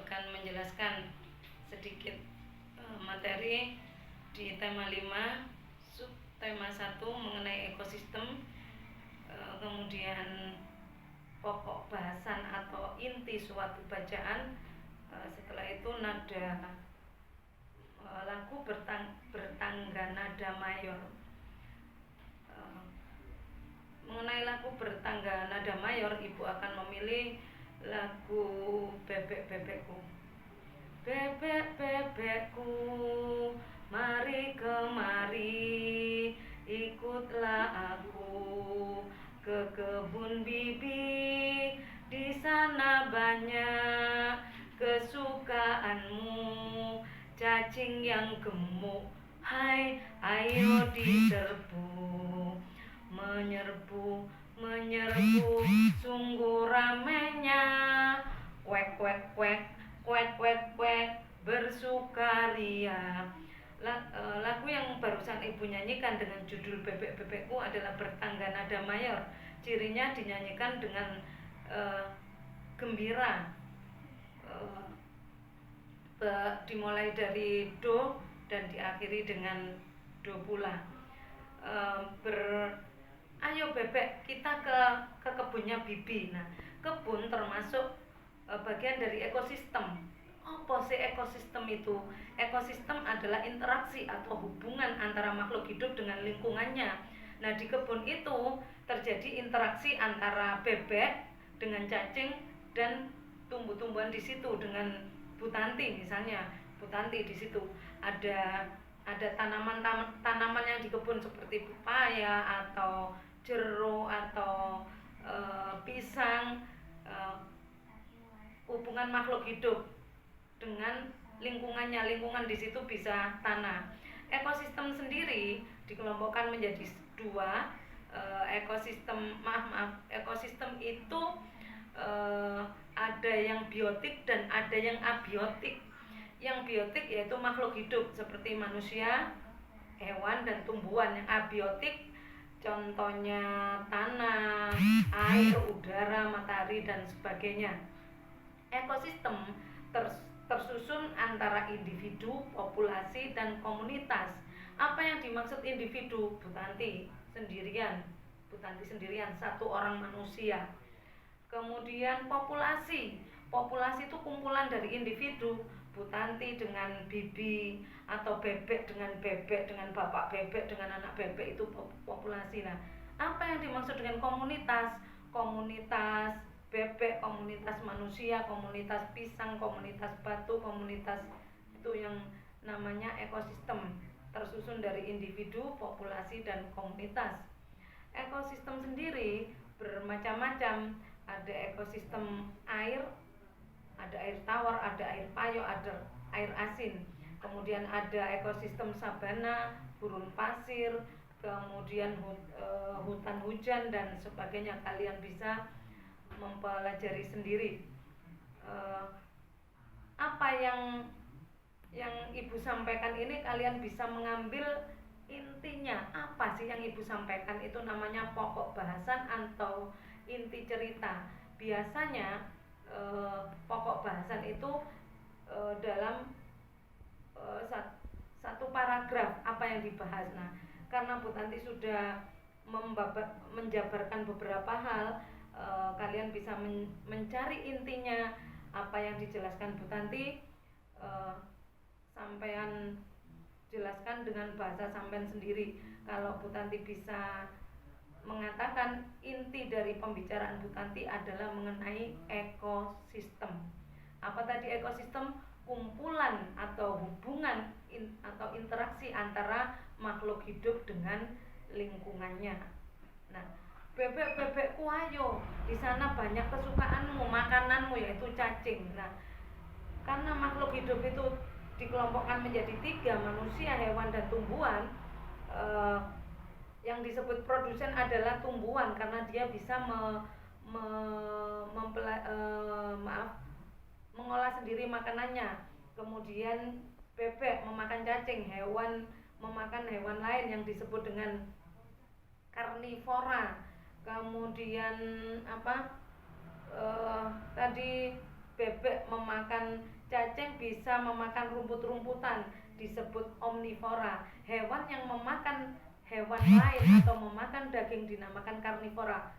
akan menjelaskan sedikit materi di tema 5, subtema 1 mengenai ekosistem, kemudian pokok bahasan atau inti suatu bacaan, setelah itu nada lagu bertangga nada mayor. Mengenai lagu bertangga nada mayor, Ibu akan memilih lagu Bebek-bebekku. Bebek-bebekku, mari kemari, ikutlah aku ke kebun bibi. Di sana banyak kesukaanmu, cacing yang gemuk, hai ayo diserbu. Menyerbu, sungguh ramenya, kwek kwek kwek, kwek kwek kwek, bersukaria. Lagu yang barusan Ibu nyanyikan dengan judul Bebek-bebekku adalah bertangga nada mayor. Cirinya dinyanyikan dengan gembira, dimulai dari do dan diakhiri dengan do pula. Ayo bebek, kita ke kebunnya bibi. Nah, kebun termasuk bagian dari ekosistem. Apa sih ekosistem itu? Ekosistem adalah interaksi atau hubungan antara makhluk hidup dengan lingkungannya. Nah, di kebun itu terjadi interaksi antara bebek dengan cacing dan tumbuh-tumbuhan di situ dengan butanti. Misalnya butanti di situ ada tanaman yang di kebun seperti pepaya atau jeruk atau pisang. Hubungan makhluk hidup dengan lingkungannya, lingkungan di situ bisa tanah. Ekosistem sendiri dikelompokkan menjadi dua. Ekosistem itu ada yang biotik dan ada yang abiotik. Yang biotik yaitu makhluk hidup seperti manusia, hewan, dan tumbuhan. Yang abiotik contohnya tanah, air, udara, matahari, dan sebagainya. Ekosistem tersusun antara individu, populasi, dan komunitas. Apa yang dimaksud individu? Butanti sendirian, satu orang manusia. Kemudian populasi itu kumpulan dari individu, butanti dengan bibi, atau bebek dengan bapak bebek dengan anak bebek, itu populasi. Nah, apa yang dimaksud dengan komunitas? Komunitas bebek, komunitas manusia, komunitas pisang, komunitas batu, komunitas itu yang namanya ekosistem, tersusun dari individu, populasi, dan komunitas. Ekosistem sendiri bermacam-macam. Ada ekosistem air, ada air tawar, ada air payo, ada air asin. Kemudian ada ekosistem sabana, gurun pasir, kemudian hutan hujan, dan sebagainya. Kalian bisa mempelajari sendiri. Apa yang Ibu sampaikan ini kalian bisa mengambil intinya. Apa sih yang Ibu sampaikan? Itu namanya pokok bahasan atau inti cerita. Biasanya pokok bahasan itu dalam satu paragraf apa yang dibahas. Nah, karena Bu Tanti sudah menjabarkan beberapa hal, kalian bisa mencari intinya apa yang dijelaskan Bu Tanti. Sampean jelaskan dengan bahasa sampean sendiri. Kalau Bu Tanti bisa mengatakan inti dari pembicaraan Bu Tanti adalah mengenai ekosistem. Apa tadi ekosistem? Kumpulan atau hubungan atau interaksi antara makhluk hidup dengan lingkungannya. Nah, bebek-bebekku ayo, di sana banyak kesukaanmu, makananmu, yaitu cacing. Nah, karena makhluk hidup itu dikelompokkan menjadi 3, manusia, hewan, dan tumbuhan. Yang disebut produsen adalah tumbuhan karena dia bisa mengolah sendiri makanannya. Kemudian bebek memakan cacing, hewan memakan hewan lain yang disebut dengan karnivora. Kemudian tadi bebek memakan cacing, bisa memakan rumput-rumputan, disebut omnivora. Hewan yang memakan hewan lain atau memakan daging dinamakan karnivora.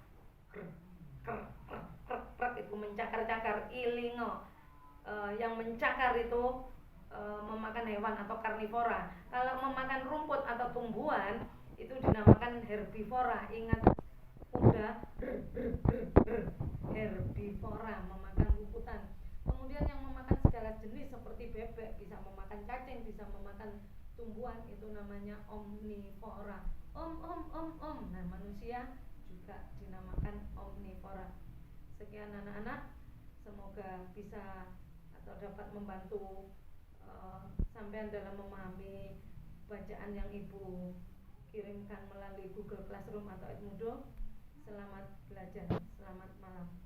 Itu mencakar-cakar, ilingo. Yang mencakar itu memakan hewan atau karnivora. Kalau memakan rumput atau tumbuhan itu dinamakan herbivora. Ingat kuda, herbivora, memakan rumputan. Kemudian yang memakan segala jenis seperti bebek, bisa memakan cacing, bisa memakan tumbuhan, itu namanya omnivora. Nah, manusia juga dinamakan omnivora. Sekian anak-anak, semoga bisa atau dapat membantu sampean dalam memahami bacaan yang Ibu kirimkan melalui Google Classroom atau Edmodo. Selamat belajar, selamat malam.